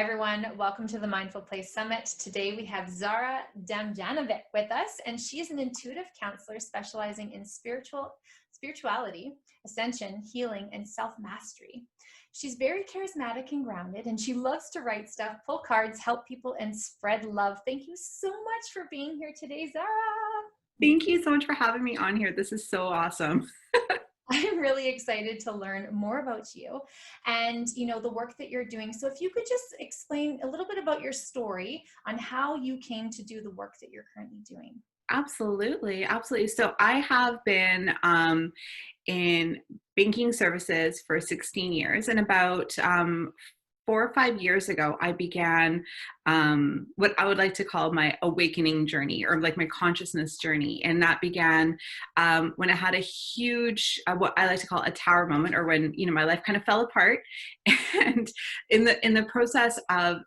Hi, everyone. Welcome to the Mindful Place Summit. Today we have Zahra Damjanovic with us, and she is an intuitive counselor specializing in spirituality, ascension, healing, and self-mastery. She's very charismatic and grounded, and she loves to write stuff, pull cards, help people, and spread love. Thank you so much for being here today, Zahra. Thank you so much for having me on here. This is so awesome. I'm really excited to learn more about you and, the work that you're doing. So if you could just explain a little bit about your story on how you came to do the work that you're currently doing. Absolutely. Absolutely. So I have been in banking services for 16 years, and about 4 or 5 years ago, I began what I would like to call my awakening journey, or like my consciousness journey. And that began when I had a huge, what I like to call a tower moment, or when, my life kind of fell apart. And in the process of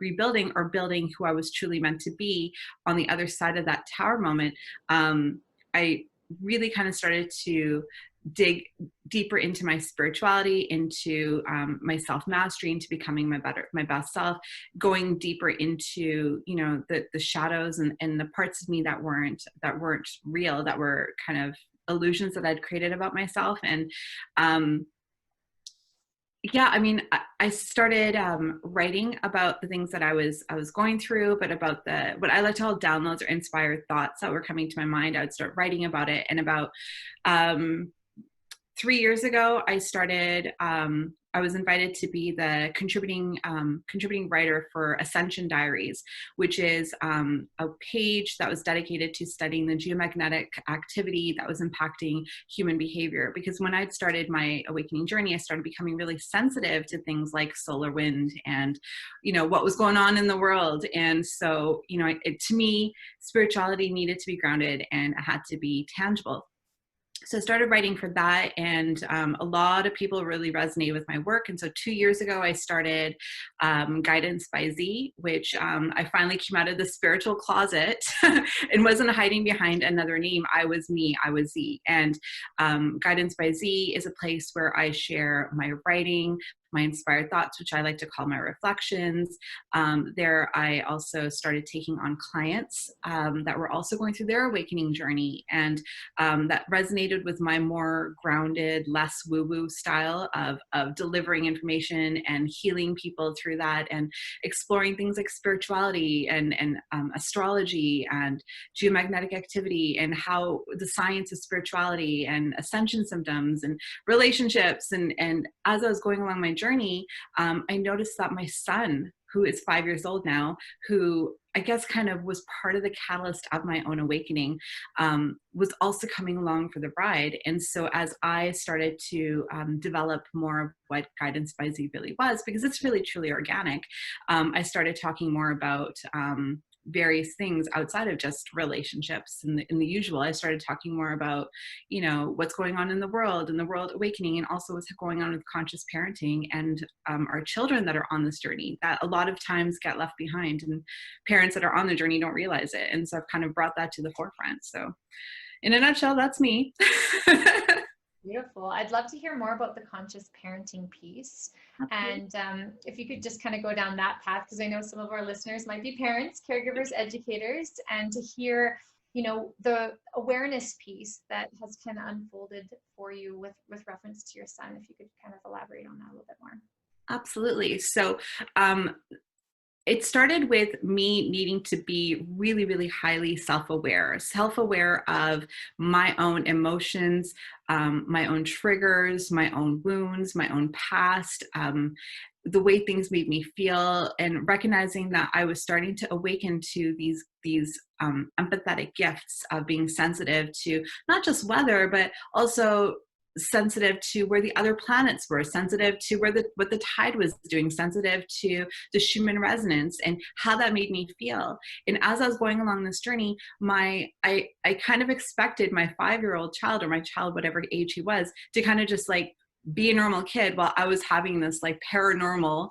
rebuilding or building who I was truly meant to be on the other side of that tower moment, I really kind of started to dig deeper into my spirituality, into my self-mastery, into becoming my best self, going deeper into, the shadows and the parts of me that weren't real, that were kind of illusions that I'd created about myself. And I started writing about the things that I was going through, but about what I like to call downloads or inspired thoughts that were coming to my mind. I would start writing about it. And about 3 years ago, I was invited to be the contributing writer for Ascension Diaries, which is a page that was dedicated to studying the geomagnetic activity that was impacting human behavior. Because when I'd started my awakening journey, I started becoming really sensitive to things like solar wind and, what was going on in the world. And so, to me, spirituality needed to be grounded and it had to be tangible. So I started writing for that, and a lot of people really resonated with my work. And so 2 years ago, I started Guidance by Z, which I finally came out of the spiritual closet and wasn't hiding behind another name. I was me, I was Z. And Guidance by Z is a place where I share my writing, my inspired thoughts, which I like to call my reflections. There, I also started taking on clients that were also going through their awakening journey, and that resonated with my more grounded, less woo-woo style of delivering information and healing people through that, and exploring things like spirituality and astrology and geomagnetic activity, and how the science of spirituality and ascension symptoms and relationships. And as I was going along my journey, I noticed that my son, who is 5 years old now, who I guess kind of was part of the catalyst of my own awakening, was also coming along for the ride. And so as I started to develop more of what Guidance by Z really was, because it's really truly organic, I started talking more about various things outside of just relationships and in the usual. I started talking more about, what's going on in the world and the world awakening, and also what's going on with conscious parenting and our children that are on this journey that a lot of times get left behind, and parents that are on the journey don't realize it. And so I've kind of brought that to the forefront. So in a nutshell, that's me. Beautiful. I'd love to hear more about the conscious parenting piece. Absolutely. And if you could just kind of go down that path, because I know some of our listeners might be parents, caregivers, educators, and to hear, the awareness piece that has kind of unfolded for you with reference to your son, if you could kind of elaborate on that a little bit more. Absolutely. So it started with me needing to be really, really highly self-aware of my own emotions, my own triggers, my own wounds, my own past, the way things made me feel, and recognizing that I was starting to awaken to these empathetic gifts of being sensitive to not just weather, but also sensitive to where the other planets were, sensitive to what the tide was doing, sensitive to the Schumann resonance and how that made me feel. And as I was going along this journey, I kind of expected my 5-year-old child, or my child, whatever age he was, to kind of just like be a normal kid, while I was having this like paranormal,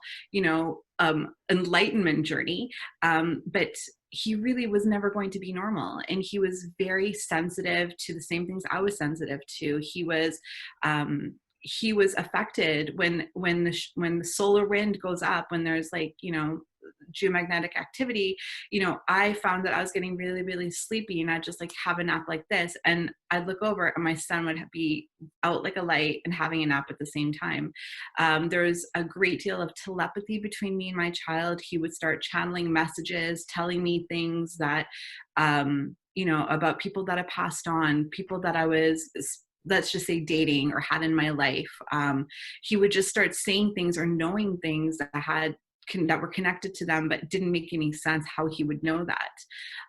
enlightenment journey. But he really was never going to be normal. And he was very sensitive to the same things I was sensitive to. He was, he was affected when the solar wind goes up, when there's like, geomagnetic activity. I found that I was getting really, really sleepy, and I'd just like have a nap like this, and I'd look over and my son would be out like a light and having a nap at the same time. There was a great deal of telepathy between me and my child. He would start channeling messages, telling me things that about people that I passed on, people that I was, let's just say, dating or had in my life. He would just start saying things or knowing things that were connected to them, but didn't make any sense how he would know that.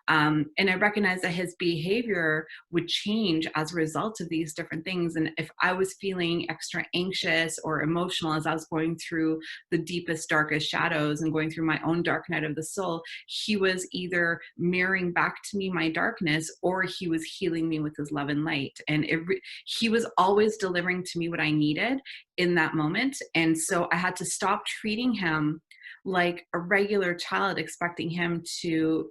And I recognized that his behavior would change as a result of these different things. And if I was feeling extra anxious or emotional as I was going through the deepest, darkest shadows and going through my own dark night of the soul, he was either mirroring back to me my darkness, or he was healing me with his love and light. And he was always delivering to me what I needed in that moment. And so I had to stop treating him like a regular child, expecting him to,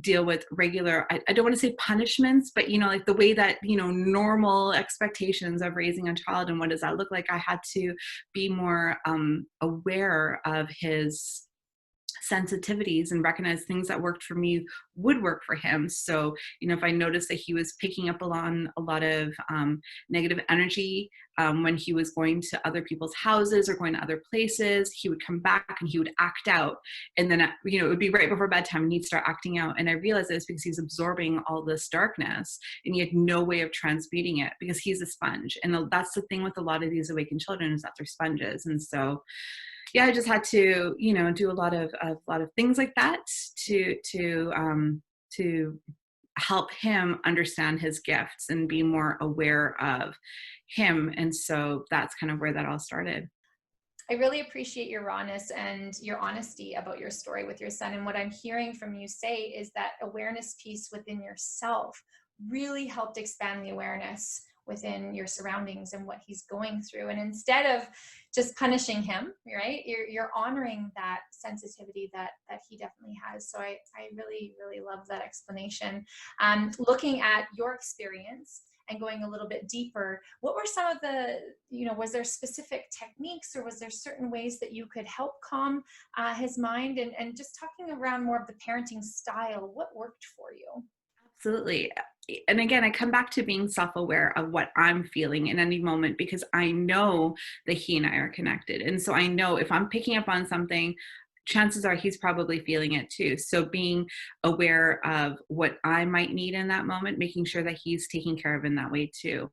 deal with regular, I don't want to say punishments, but, like the way that, normal expectations of raising a child and what does that look like. I had to be more aware of his sensitivities and recognize things that worked for me would work for him. So, if I noticed that he was picking up on a lot of negative energy when he was going to other people's houses or going to other places, he would come back and he would act out. And then, it would be right before bedtime and he'd start acting out. And I realized it was because he's absorbing all this darkness and he had no way of transmuting it, because he's a sponge. And that's the thing with a lot of these awakened children, is that they're sponges. And so, yeah, I just had to, do a lot of things like that to help him understand his gifts and be more aware of him. And so that's kind of where that all started. I really appreciate your rawness and your honesty about your story with your son. And what I'm hearing from you say is that awareness piece within yourself really helped expand the awareness within your surroundings and what he's going through. And instead of just punishing him, right, you're honoring that sensitivity that he definitely has. So I really, really love that explanation. Looking at your experience and going a little bit deeper, what were some of the, was there specific techniques, or was there certain ways that you could help calm his mind? And just talking around more of the parenting style, what worked for you? Absolutely. And again, I come back to being self-aware of what I'm feeling in any moment, because I know that he and I are connected. And so I know if I'm picking up on something, chances are he's probably feeling it too. So being aware of what I might need in that moment, making sure that he's taken care of in that way too.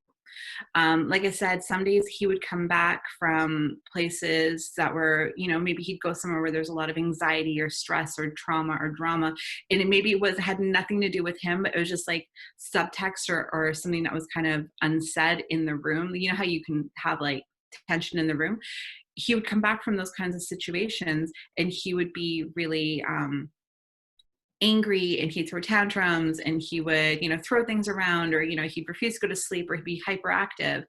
Like I said, some days he would come back from places that were, maybe he'd go somewhere where there's a lot of anxiety or stress or trauma or drama. And maybe had nothing to do with him, but it was just like subtext or something that was kind of unsaid in the room. You know how you can have like tension in the room? He would come back from those kinds of situations and he would be really, angry, and he'd throw tantrums, and he would, throw things around, or, he'd refuse to go to sleep, or he'd be hyperactive.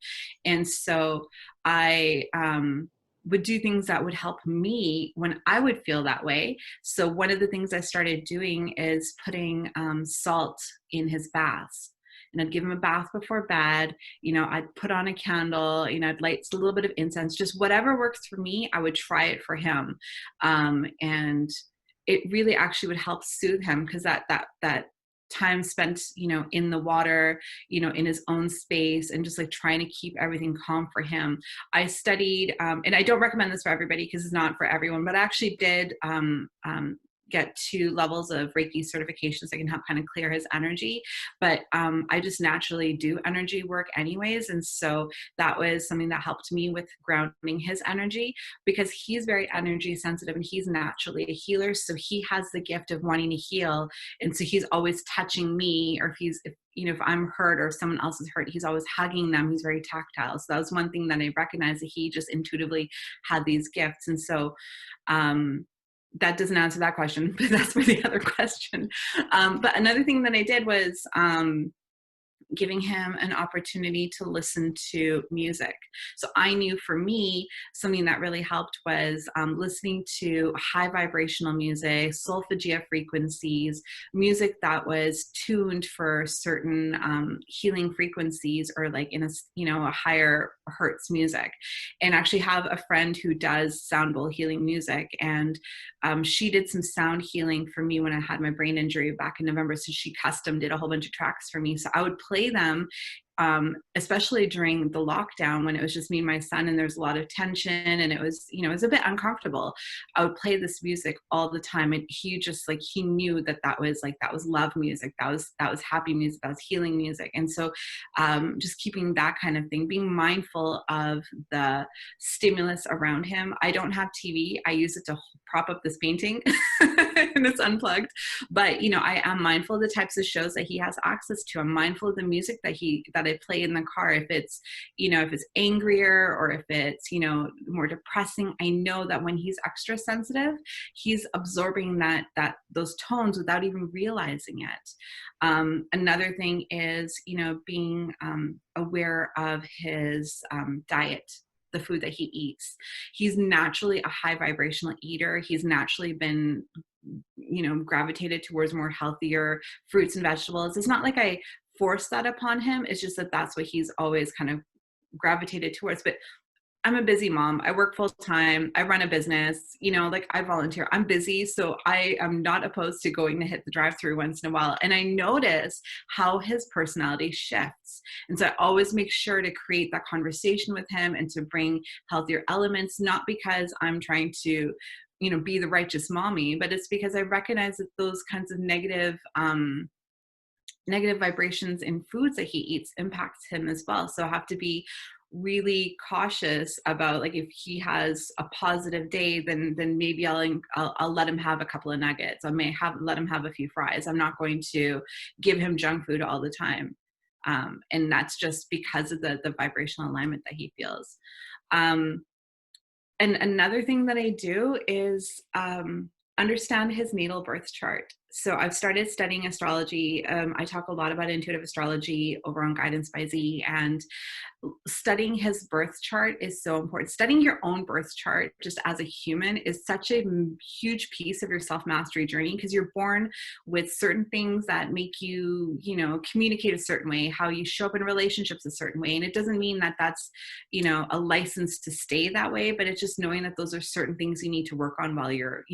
And so I would do things that would help me when I would feel that way. So one of the things I started doing is putting salt in his baths. And I'd give him a bath before bed. I'd put on a candle, I'd light a little bit of incense, just whatever works for me, I would try it for him. And it really actually would help soothe him, because that time spent, in the water, in his own space, and just like trying to keep everything calm for him. I studied, and I don't recommend this for everybody because it's not for everyone, but I actually did get 2 levels of Reiki certifications that can help kind of clear his energy. But I just naturally do energy work anyways. And so that was something that helped me with grounding his energy, because he's very energy sensitive and he's naturally a healer. So he has the gift of wanting to heal. And so he's always touching me, or if I'm hurt or someone else is hurt, he's always hugging them. He's very tactile. So that was one thing that I recognized, that he just intuitively had these gifts. And so, that doesn't answer that question, but that's for the other question. But another thing that I did was giving him an opportunity to listen to music. So I knew for me, something that really helped was listening to high vibrational music, solfeggio frequencies, music that was tuned for certain healing frequencies, or like in a higher Hertz music, and actually have a friend who does sound bowl healing music. And she did some sound healing for me when I had my brain injury back in November. So she custom did a whole bunch of tracks for me. So I would play them, especially during the lockdown when it was just me and my son and there's a lot of tension and it was, it was a bit uncomfortable. I would play this music all the time, and he just like, he knew that was love music. That was happy music. That was healing music. And so just keeping that kind of thing, being mindful of the stimulus around him. I don't have TV. I use it to prop up this painting and it's unplugged. But, I am mindful of the types of shows that he has access to. I'm mindful of the music that I play in the car. If it's, if it's angrier or if it's, more depressing, I know that when he's extra sensitive, he's absorbing those tones without even realizing it. Another thing is, being aware of his diet, the food that he eats. He's naturally a high vibrational eater. He's naturally been, gravitated towards more healthier fruits and vegetables. It's not like I force that upon him. It's just that that's what he's always kind of gravitated towards. But I'm a busy mom. I work full time. I run a business, I volunteer. I'm busy. So I am not opposed to going to hit the drive-through once in a while. And I notice how his personality shifts. And so I always make sure to create that conversation with him and to bring healthier elements, not because I'm trying to, be the righteous mommy, but it's because I recognize that those kinds of negative vibrations in foods that he eats impacts him as well. So I have to be really cautious about, like, if he has a positive day, then maybe I'll let him have a couple of nuggets. I may let him have a few fries. I'm not going to give him junk food all the time. And that's just because of the vibrational alignment that he feels. And another thing that I do is understand his natal birth chart. So I've started studying astrology. I talk a lot about intuitive astrology over on Guidance by Z, and studying his birth chart is so important. Studying your own birth chart just as a human is such a huge piece of your self-mastery journey, because you're born with certain things that make you, communicate a certain way, how you show up in relationships a certain way. And it doesn't mean that that's, a license to stay that way, but it's just knowing that those are certain things you need to work on while you're,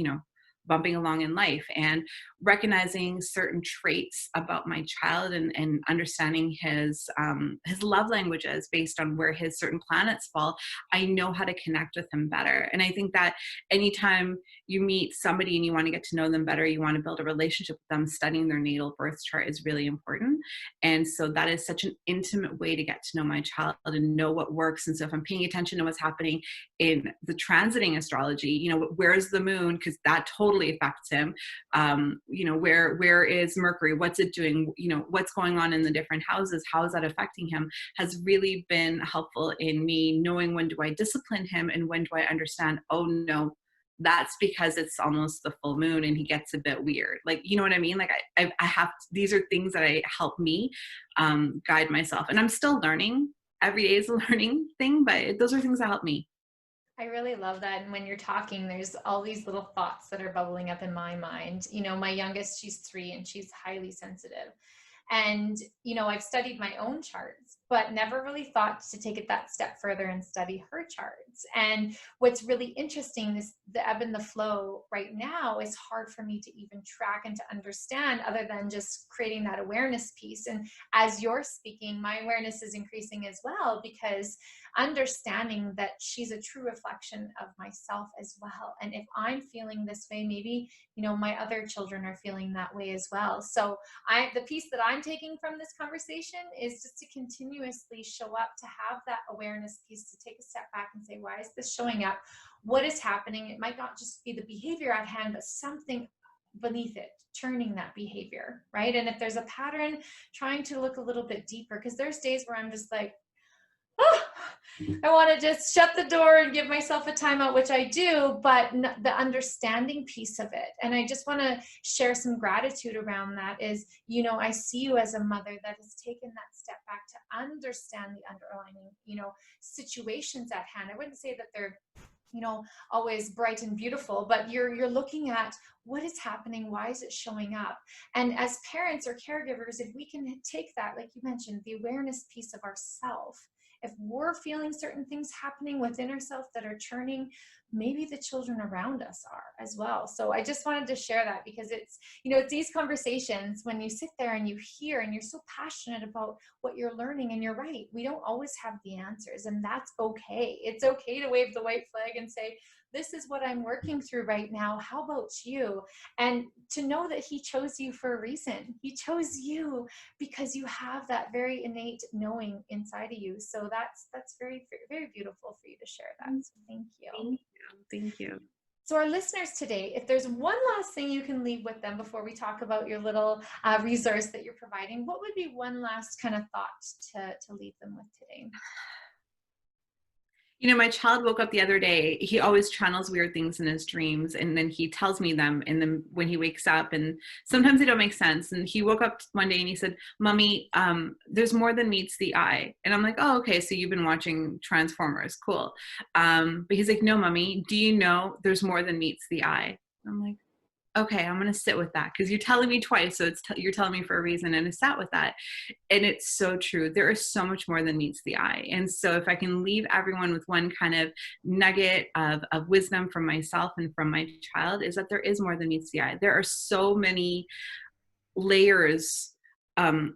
bumping along in life, and recognizing certain traits about my child and understanding his love languages based on where his certain planets fall. I know how to connect with him better. And I think that anytime you meet somebody and you want to get to know them better, you want to build a relationship with them, studying their natal birth chart is really important. And so that is such an intimate way to get to know my child and know what works. And so if I'm paying attention to what's happening in the transiting astrology, where's the moon? Because that totally affects him. Where is Mercury? What's it doing? What's going on in the different houses? How is that affecting him? Has really been helpful in me knowing when do I discipline him and when do I understand, oh no, that's because it's almost the full moon and he gets a bit weird. Like, you know what I mean? Like I have, these are things that help me guide myself. And I'm still learning. Every day is a learning thing, but those are things that help me. I really love that. And when you're talking, there's all these little thoughts that are bubbling up in my mind. My youngest, she's 3 and she's highly sensitive. And, I've studied my own charts, but never really thought to take it that step further and study her charts. And what's really interesting is the ebb and the flow right now is hard for me to even track and to understand, other than just creating that awareness piece. And as you're speaking, my awareness is increasing as well, because understanding that she's a true reflection of myself as well. And if I'm feeling this way, maybe, my other children are feeling that way as well. So the piece that I'm taking from this conversation is just to continuously show up, to have that awareness piece, to take a step back and say, why is this showing up? What is happening? It might not just be the behavior at hand, but something beneath it, turning that behavior, right? And if there's a pattern, trying to look a little bit deeper, because there's days where I'm just like, I want to just shut the door and give myself a timeout, which I do, but the understanding piece of it. And I just want to share some gratitude around that is, I see you as a mother that has taken that step back to understand the underlying, situations at hand. I wouldn't say that they're, always bright and beautiful, but you're looking at what is happening, why is it showing up? And as parents or caregivers, if we can take that, like you mentioned, the awareness piece of ourself, if we're feeling certain things happening within ourselves that are churning, maybe the children around us are as well. So I just wanted to share that, because it's, it's these conversations when you sit there and you hear and you're so passionate about what you're learning, and you're right, we don't always have the answers, and that's okay. It's okay to wave the white flag and say, this is what I'm working through right now. How about you? And to know that he chose you for a reason. He chose you because you have that very innate knowing inside of you. So that's very, very beautiful for you to share that. So thank you. Thank you. Thank you. So our listeners today, if there's one last thing you can leave with them before we talk about your little resource that you're providing, what would be one last kind of thought to leave them with today? My child woke up the other day. He always channels weird things in his dreams, and then he tells me them, and then when he wakes up, and sometimes they don't make sense. And he woke up one day and he said, "Mommy, there's more than meets the eye." And I'm like, "Oh, okay, so you've been watching Transformers, cool." But he's like, "No, Mommy, do you know there's more than meets the eye?" I'm like, okay, I'm going to sit with that, because you're telling me twice. So you're telling me for a reason. And I sat with that. And it's so true. There is so much more than meets the eye. And so if I can leave everyone with one kind of nugget of wisdom from myself and from my child, is that there is more than meets the eye. There are so many layers.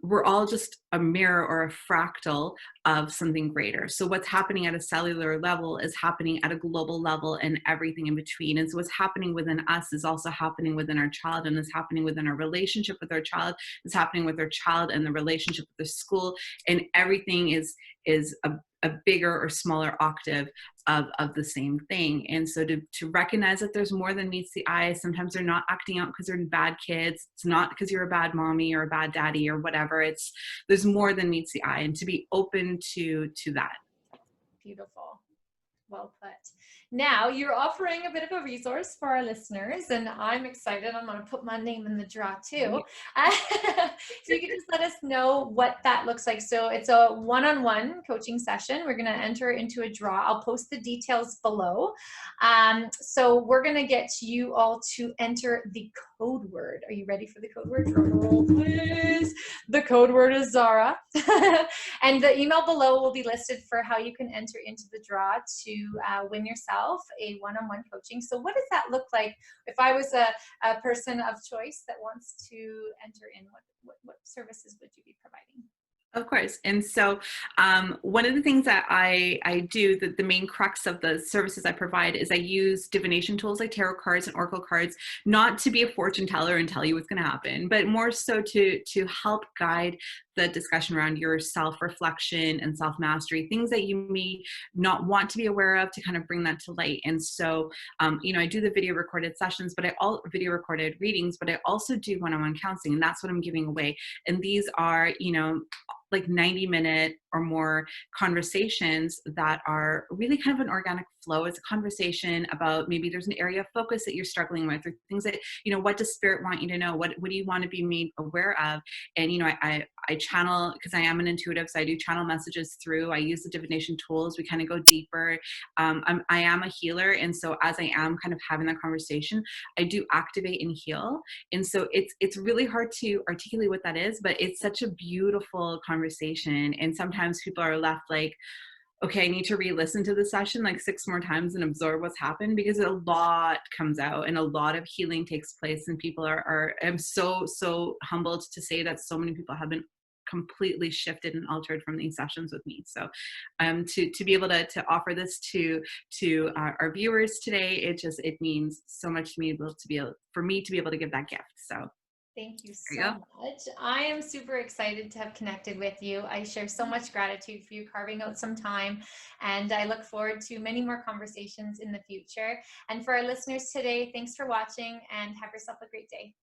We're all just a mirror or a fractal of something greater. So what's happening at a cellular level is happening at a global level, and everything in between. And so what's happening within us is also happening within our child, and is happening within our relationship with our child, is happening with our child and the relationship with the school, and everything is a bigger or smaller octave of the same thing. And so to recognize that there's more than meets the eye. Sometimes they're not acting out because they're bad kids. It's not because you're a bad mommy or a bad daddy or whatever. There's more than meets the eye, and to be open to that. Beautiful. Well put. Now you're offering a bit of a resource for our listeners, and I'm excited. I'm going to put my name in the draw too. So you can just let us know what that looks like. So it's a one-on-one coaching session. We're going to enter into a draw. I'll post the details below. So we're going to get you all to enter the code word. Are you ready for the code word? Drum roll, please. The code word is Zahra. And the email below will be listed for how you can enter into the draw to win yourself a one-on-one coaching. So what does that look like if I was a person of choice that wants to enter in? What services would you be providing? Of course. And so one of the things that I do, the main crux of the services I provide, is I use divination tools like tarot cards and oracle cards, not to be a fortune teller and tell you what's going to happen, but more so to help guide the discussion around your self-reflection and self-mastery, things that you may not want to be aware of, to kind of bring that to light. And so, I do the video recorded sessions, but video recorded readings, but I also do one-on-one counseling, and that's what I'm giving away. And these are, like 90-minute or more conversations that are really kind of an organic flow. It's a conversation about, maybe there's an area of focus that you're struggling with, or things that, what does spirit want you to know? What do you want to be made aware of? And, I channel, because I am an intuitive, so I do channel messages through. I use the divination tools. We kind of go deeper. I am a healer. And so as I am kind of having that conversation, I do activate and heal. And so it's really hard to articulate what that is, but it's such a beautiful conversation. And sometimes people are left like, okay, I need to re-listen to the session like 6 more times and absorb what's happened, because a lot comes out and a lot of healing takes place. And people I'm so humbled to say that so many people have been completely shifted and altered from these sessions with me. So to be able to offer this to our viewers today, it means so much to me for me to be able to give that gift. So thank you so much. I am super excited to have connected with you. I share so much gratitude for you carving out some time, and I look forward to many more conversations in the future. And for our listeners today, thanks for watching, and have yourself a great day.